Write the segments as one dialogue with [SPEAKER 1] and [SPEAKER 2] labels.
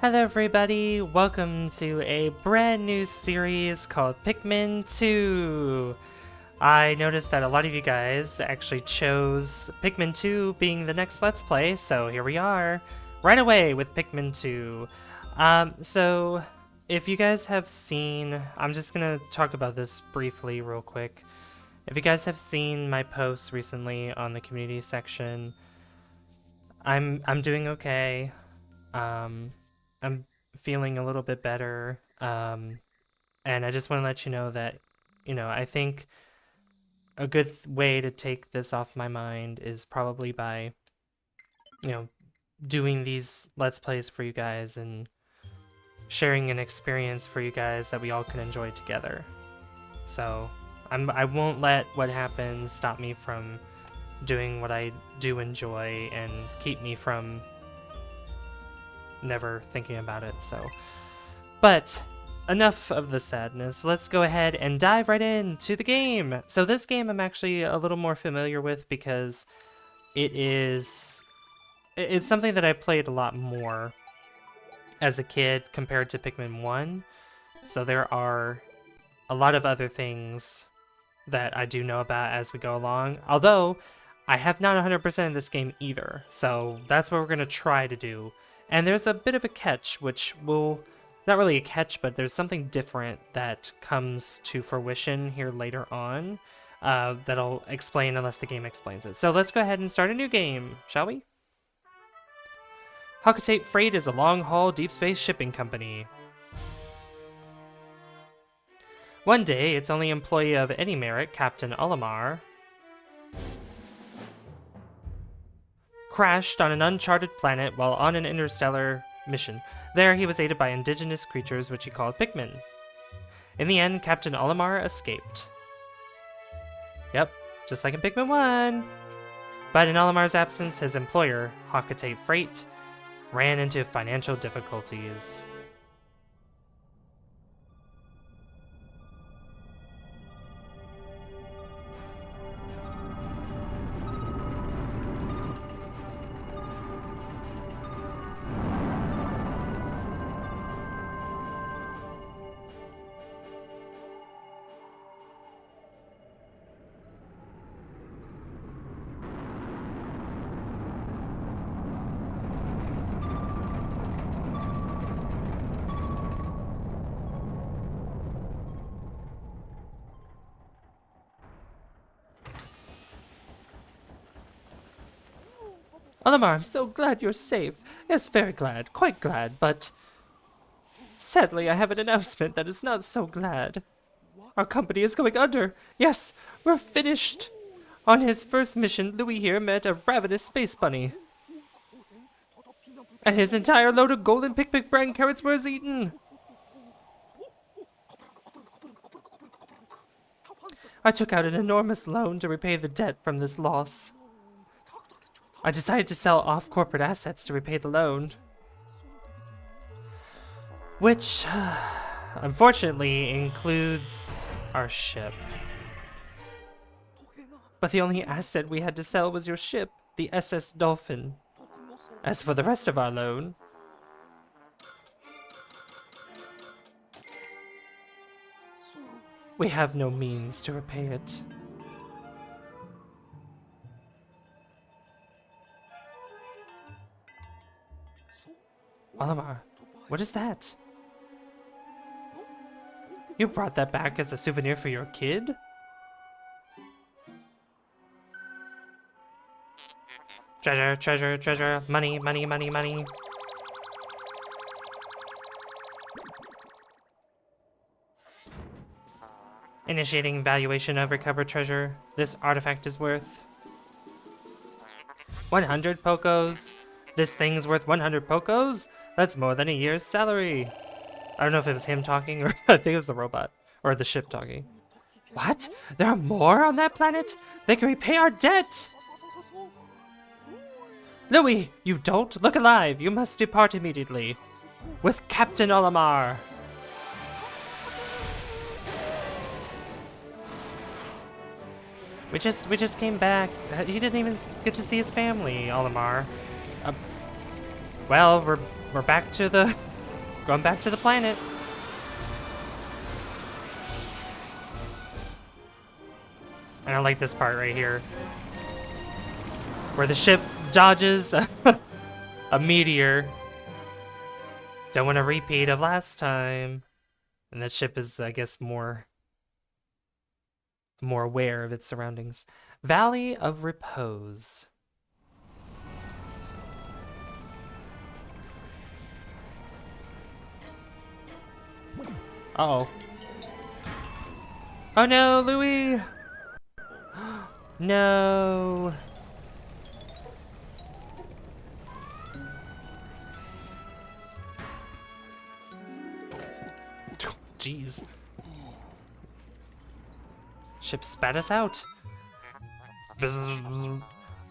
[SPEAKER 1] Hello everybody, welcome to a brand new series called Pikmin 2. I noticed that a lot of you guys actually chose Pikmin 2 being the next Let's Play, so here we are, right away with Pikmin 2. So if you guys have seen, I'm just gonna talk about this briefly real quick. If you guys have seen my posts recently on the community section, I'm doing okay. I'm feeling a little bit better, and I just want to let you know that, I think a good way to take this off my mind is probably by, doing these Let's Plays for you guys and sharing an experience for you guys that we all can enjoy together. So, I won't let what happens stop me from doing what I do enjoy and keep me from never thinking about it, so. But enough of the sadness. Let's go ahead and dive right into the game. So this game I'm actually a little more familiar with because it's something that I played a lot more as a kid compared to Pikmin 1. So there are a lot of other things that I do know about as we go along. Although I have not 100% of this game either. So that's what we're going to try to do. And there's a bit of a catch, which will, not really a catch, but there's something different that comes to fruition here later on that I'll explain unless the game explains it. So let's go ahead and start a new game, shall we? Hocotate Freight is a long-haul deep space shipping company. One day, its only employee of any merit, Captain Olimar, crashed on an uncharted planet while on an interstellar mission. There, he was aided by indigenous creatures which he called Pikmin. In the end, Captain Olimar escaped. Yep, just like in Pikmin 1. But in Olimar's absence, his employer, Hocotate Freight, ran into financial difficulties. Olimar, I'm so glad you're safe. Yes, very glad, quite glad, but sadly I have an announcement that is not so glad. Our company is going under. Yes, we're finished. On his first mission, Louie here met a ravenous space bunny. And his entire load of golden Pikmin brand carrots was eaten. I took out an enormous loan to repay the debt from this loss. I decided to sell off corporate assets to repay the loan. Which, unfortunately, includes our ship. But the only asset we had to sell was your ship, the SS Dolphin. As for the rest of our loan, we have no means to repay it. Olimar, what is that? You brought that back as a souvenir for your kid? Treasure, treasure, treasure, money, money, money, money. Initiating valuation of recovered treasure. This artifact is worth 100 Pokos. This thing's worth 100 Pokos? That's more than a year's salary. I don't know if it was him talking or I think it was the robot or the ship talking. What? There are more on that planet? They can repay our debt! Louie, you don't look alive. You must depart immediately. With Captain Olimar. We just came back. He didn't even get to see his family, Olimar. Well, we're back to the Going back to the planet. And I like this part right here, where the ship dodges a meteor. Don't want a repeat of last time. And that ship is, I guess, more aware of its surroundings. Valley of Repose. Uh-oh. Oh no, Louie! No! Jeez. Ship spat us out.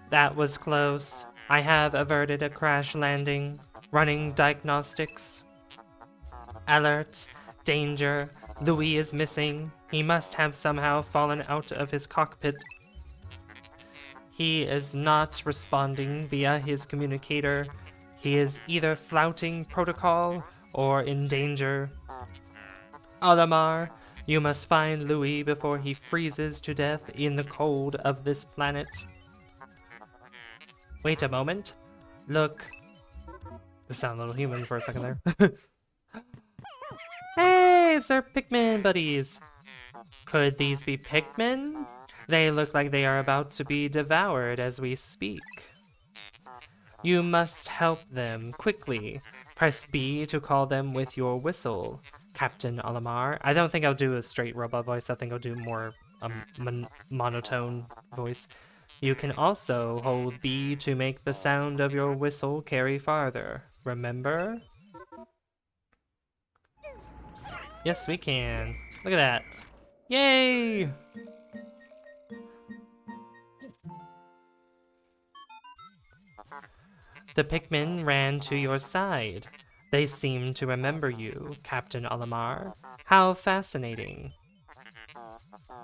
[SPEAKER 1] That was close. I have averted a crash landing. Running diagnostics. Alert. Danger. Louie is missing. He must have somehow fallen out of his cockpit. He is not responding via his communicator. He is either flouting protocol or in danger. Olimar, you must find Louie before he freezes to death in the cold of this planet. Wait a moment. Look. This sounded a little human for a second there. Hey, it's our Pikmin buddies. Could these be Pikmin? They look like they are about to be devoured as we speak. You must help them quickly. Press B to call them with your whistle, Captain Olimar. I don't think I'll do a straight robot voice. I think I'll do more monotone voice. You can also hold B to make the sound of your whistle carry farther. Remember? Yes, we can. Look at that. Yay! The Pikmin ran to your side. They seem to remember you, Captain Olimar. How fascinating.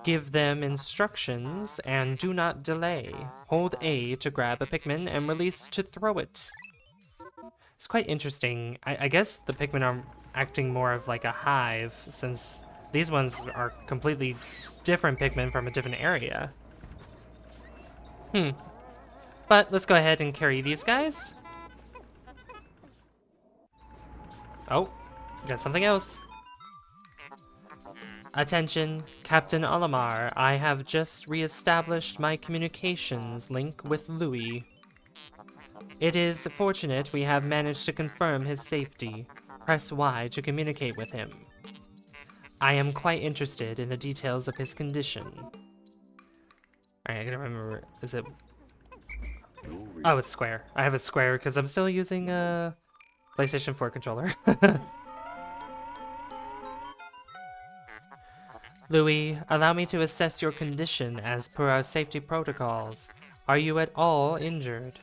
[SPEAKER 1] Give them instructions and do not delay. Hold A to grab a Pikmin and release to throw it. It's quite interesting. I guess the Pikmin are acting more of like a hive, since these ones are completely different Pikmin from a different area. But let's go ahead and carry these guys. Oh, got something else. Attention, Captain Olimar. I have just re-established my communications link with Louie. It is fortunate we have managed to confirm his safety. Press Y to communicate with him. I am quite interested in the details of his condition. Alright, I gotta remember, is it... Oh, it's square. I have a square because I'm still using a PlayStation 4 controller. Louie, allow me to assess your condition as per our safety protocols. Are you at all injured?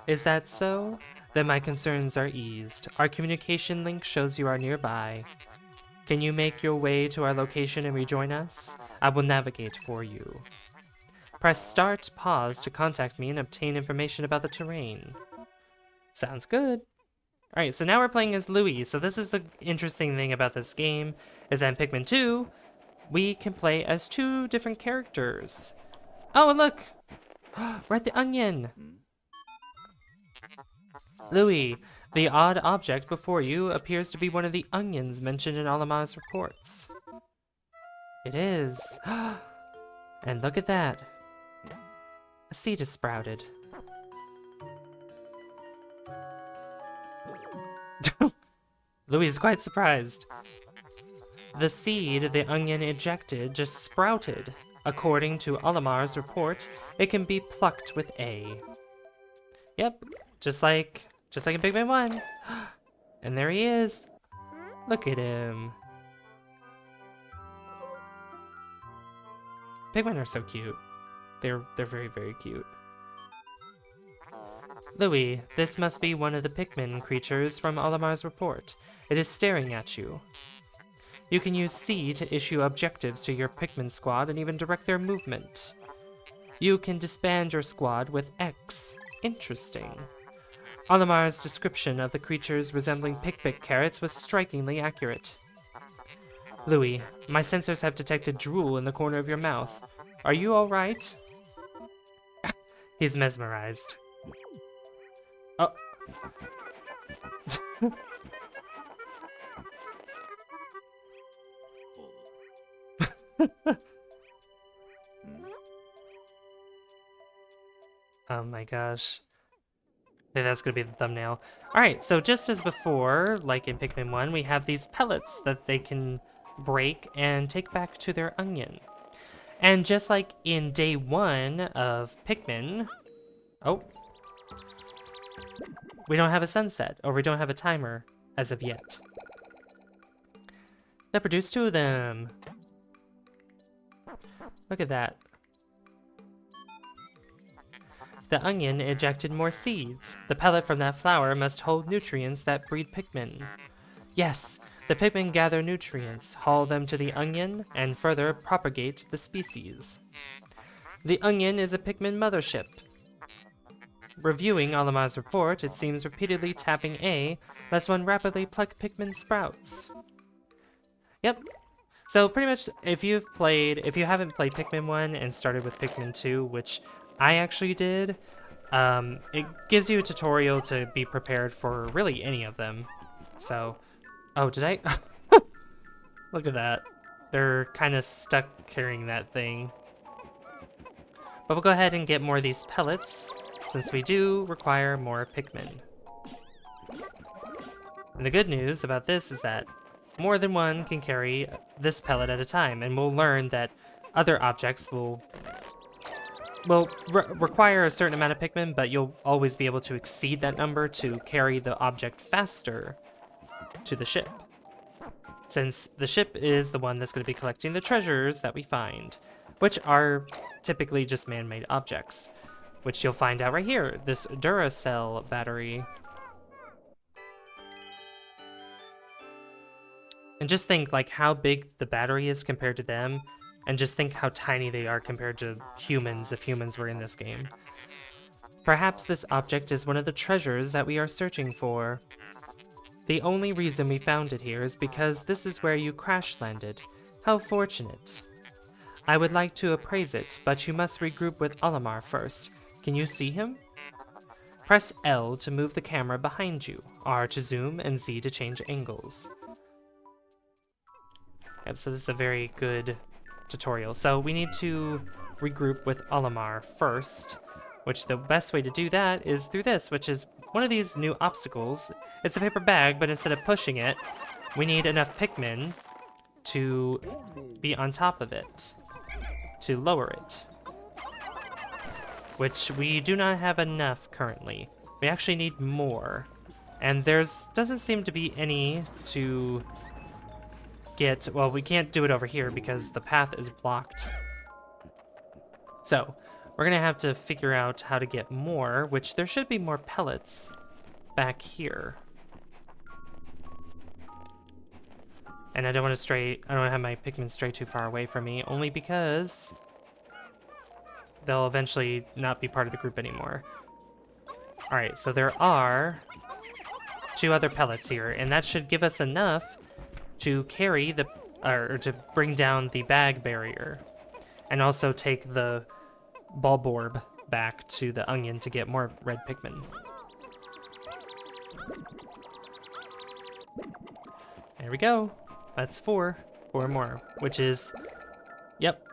[SPEAKER 1] Is that so? Then my concerns are eased. Our communication link shows you are nearby. Can you make your way to our location and rejoin us? I will navigate for you. Press start, pause to contact me and obtain information about the terrain. Sounds good. Alright, so now we're playing as Louie. So this is the interesting thing about this game, is that in Pikmin 2, we can play as 2 different characters. Oh, and look! We're at the onion! Louie, the odd object before you appears to be one of the onions mentioned in Olimar's reports. It is. And look at that. A seed is sprouted. Louie is quite surprised. The seed the onion ejected just sprouted. According to Olimar's report, it can be plucked with A. Yep, just like in Pikmin 1. And there he is. Look at him. Pikmin are so cute. They're very, very cute. Louie, this must be one of the Pikmin creatures from Olimar's report. It is staring at you. You can use C to issue objectives to your Pikmin squad and even direct their movement. You can disband your squad with X. Interesting. Olimar's description of the creatures resembling pick carrots was strikingly accurate. Louie, my sensors have detected drool in the corner of your mouth. Are you alright? He's mesmerized. Oh. Oh my gosh. Maybe that's gonna be the thumbnail. Alright, so just as before, like in Pikmin 1, we have these pellets that they can break and take back to their onion. And just like in day 1 of Pikmin... Oh. We don't have a sunset, or we don't have a timer as of yet. That produced 2 of them. Look at that. The onion ejected more seeds. The pellet from that flower must hold nutrients that breed Pikmin. Yes, the Pikmin gather nutrients, haul them to the onion, and further propagate the species. The onion is a Pikmin mothership. Reviewing Olimar's report, it seems repeatedly tapping A lets one rapidly pluck Pikmin sprouts. Yep. So pretty much, if you haven't played Pikmin 1 and started with Pikmin 2, which I actually did, it gives you a tutorial to be prepared for really any of them. So, oh, did I? Look at that. They're kind of stuck carrying that thing. But we'll go ahead and get more of these pellets, since we do require more Pikmin. And the good news about this is that more than one can carry this pellet at a time, and we'll learn that other objects will require a certain amount of Pikmin, but you'll always be able to exceed that number to carry the object faster to the ship. Since the ship is the one that's going to be collecting the treasures that we find, which are typically just man-made objects, which you'll find out right here, this Duracell battery. And just think like how big the battery is compared to them, and just think how tiny they are compared to humans if humans were in this game. Perhaps this object is one of the treasures that we are searching for. The only reason we found it here is because this is where you crash landed. How fortunate. I would like to appraise it, but you must regroup with Olimar first. Can you see him? Press L to move the camera behind you, R to zoom, and Z to change angles. Yep, so this is a very good tutorial. So we need to regroup with Olimar first, which the best way to do that is through this, which is one of these new obstacles. It's a paper bag, but instead of pushing it, we need enough Pikmin to be on top of it, to lower it, which we do not have enough currently. We actually need more, and doesn't seem to be any to get. Well, we can't do it over here because the path is blocked. So we're gonna have to figure out how to get more, which there should be more pellets back here. And I don't want to have my Pikmin stray too far away from me, only because they'll eventually not be part of the group anymore. Alright, so there are 2 other pellets here, and that should give us enough to carry or to bring down the bag barrier, and also take the Bulborb back to the onion to get more red Pikmin. There we go. That's 4 more, which is, yep,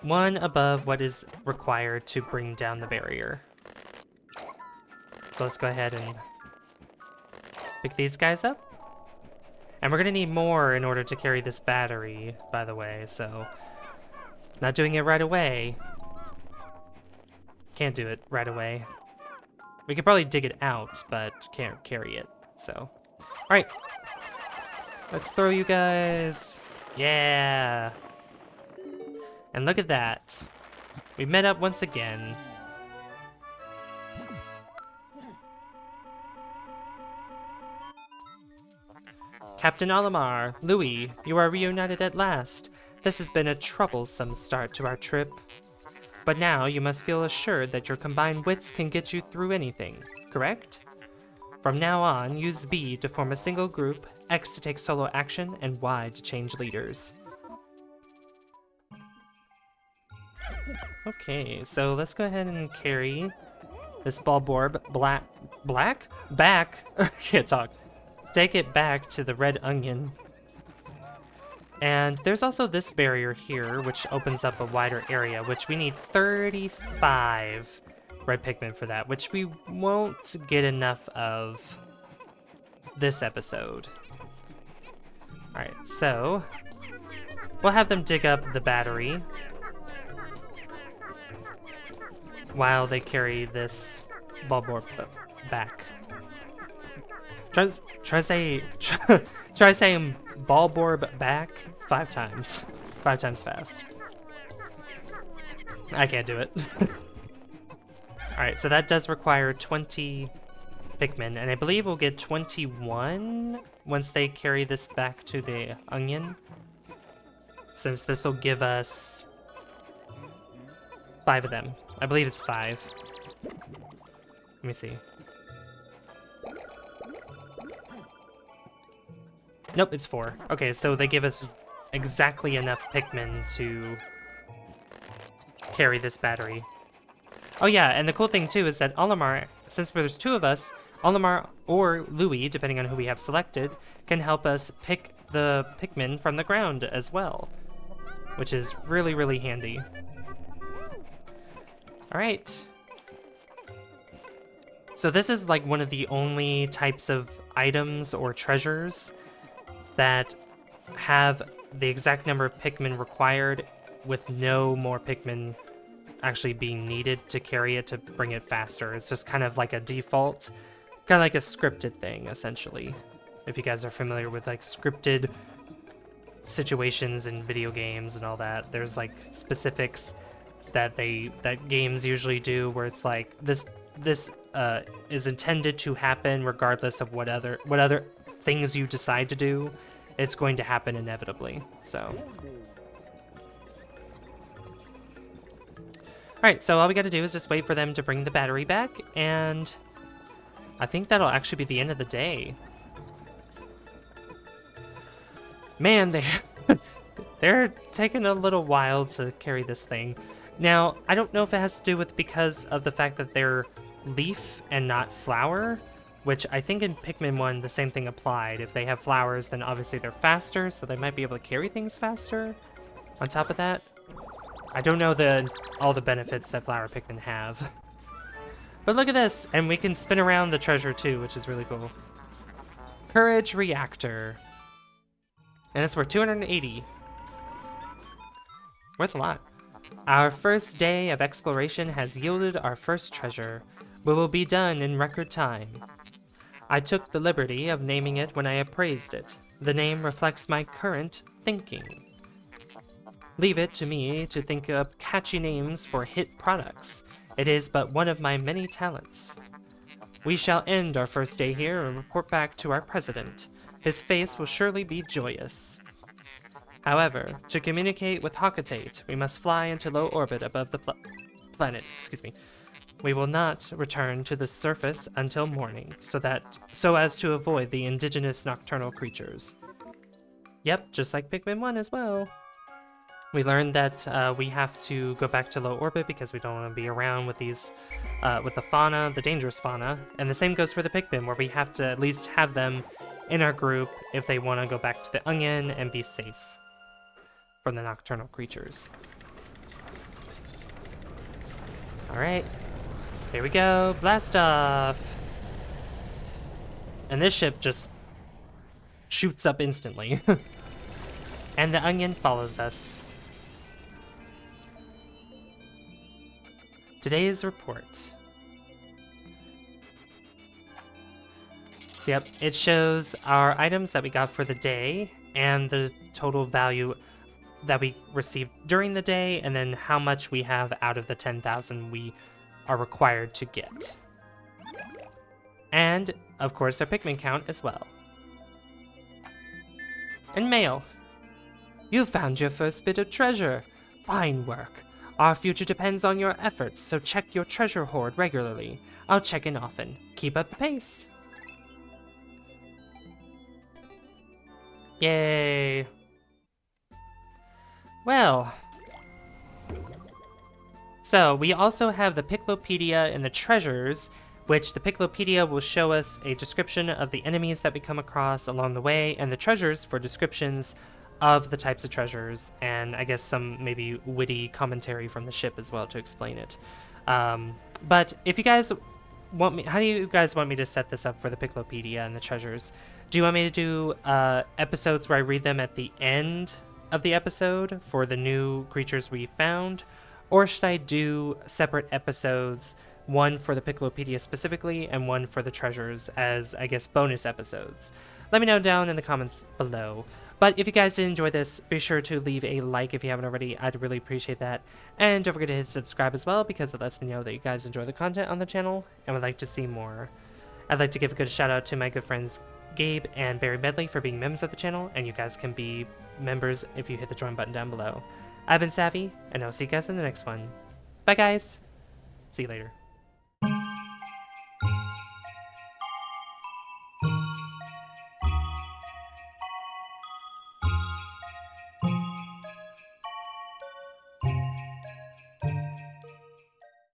[SPEAKER 1] 1 above what is required to bring down the barrier. So let's go ahead and pick these guys up. And we're gonna need more in order to carry this battery, by the way, so not doing it right away. Can't do it right away. We could probably dig it out, but can't carry it, so. All right, let's throw you guys. Yeah. And look at that. We met up once again. Captain Olimar, Louie, you are reunited at last. This has been a troublesome start to our trip. But now you must feel assured that your combined wits can get you through anything, correct? From now on, use B to form a single group, X to take solo action, and Y to change leaders. Okay, so let's go ahead and carry this Bulborb back. Can't talk. Take it back to the red onion. And there's also this barrier here, which opens up a wider area, which we need 35 red Pikmin for that, which we won't get enough of this episode. Alright, so we'll have them dig up the battery while they carry this Bulborb back. Try saying Bulborb back 5 times. 5 times fast. I can't do it. Alright, so that does require 20 Pikmin, and I believe we'll get 21 once they carry this back to the onion, since this will give us 5 of them. I believe it's 5. Let me see. Nope, it's 4. Okay, so they give us exactly enough Pikmin to carry this battery. Oh yeah, and the cool thing too is that Olimar, since there's 2 of us, Olimar or Louie, depending on who we have selected, can help us pick the Pikmin from the ground as well, which is really, really handy. Alright. So this is like one of the only types of items or treasures that have the exact number of Pikmin required with no more Pikmin actually being needed to carry it to bring it faster. It's just kind of like a default, kind of like a scripted thing, essentially. If you guys are familiar with like scripted situations in video games and all that, there's like specifics that games usually do where it's like this is intended to happen regardless of what other things you decide to do. It's going to happen inevitably. So alright, so all we gotta do is just wait for them to bring the battery back, and I think that'll actually be the end of the day. Man, they're taking a little while to carry this thing. Now, I don't know if it has to do with because of the fact that they're leaf and not flower, which I think in Pikmin 1 the same thing applied. If they have flowers, then obviously they're faster, so they might be able to carry things faster. On top of that, I don't know all the benefits that flower Pikmin have. But look at this, and we can spin around the treasure too, which is really cool. Courage Reactor. And it's worth 280. Worth a lot. Our first day of exploration has yielded our first treasure. We will be done in record time. I took the liberty of naming it when I appraised it. The name reflects my current thinking. Leave it to me to think up catchy names for hit products. It is but one of my many talents. We shall end our first day here and report back to our president. His face will surely be joyous. However, to communicate with Hockatate, we must fly into low orbit above the planet. Excuse me. We will not return to the surface until morning, so as to avoid the indigenous nocturnal creatures. Yep, just like Pikmin 1 as well. We learned that we have to go back to low orbit because we don't want to be around with these, with the fauna, the dangerous fauna. And the same goes for the Pikmin, where we have to at least have them in our group if they want to go back to the onion and be safe from the nocturnal creatures. Alright, here we go, blast off! And this ship just shoots up instantly. And the onion follows us. Today's report. So yep, it shows our items that we got for the day and the total value that we received during the day, and then how much we have out of the 10,000 we are required to get. And, of course, our Pikmin count as well. And mail. You found your first bit of treasure. Fine work. Our future depends on your efforts, so check your treasure hoard regularly. I'll check in often. Keep up the pace. Yay. Well, so we also have the Piclopedia and the treasures, which the Piclopedia will show us a description of the enemies that we come across along the way, and the treasures for descriptions of the types of treasures, and I guess some maybe witty commentary from the ship as well to explain it. But if you guys want me, how do you guys want me to set this up for the Piclopedia and the treasures? Do you want me to do episodes where I read them at the end of the episode for the new creatures we found? Or should I do separate episodes, one for the Piclopedia specifically and one for the treasures as, I guess, bonus episodes? Let me know down in the comments below. But if you guys did enjoy this, be sure to leave a like if you haven't already. I'd really appreciate that. And don't forget to hit subscribe as well, because it lets me know that you guys enjoy the content on the channel and would like to see more. I'd like to give a good shout out to my good friends Gabe and Barry Medley for being members of the channel, and you guys can be members if you hit the join button down below. I've been Savvy, and I'll see you guys in the next one. Bye guys! See you later.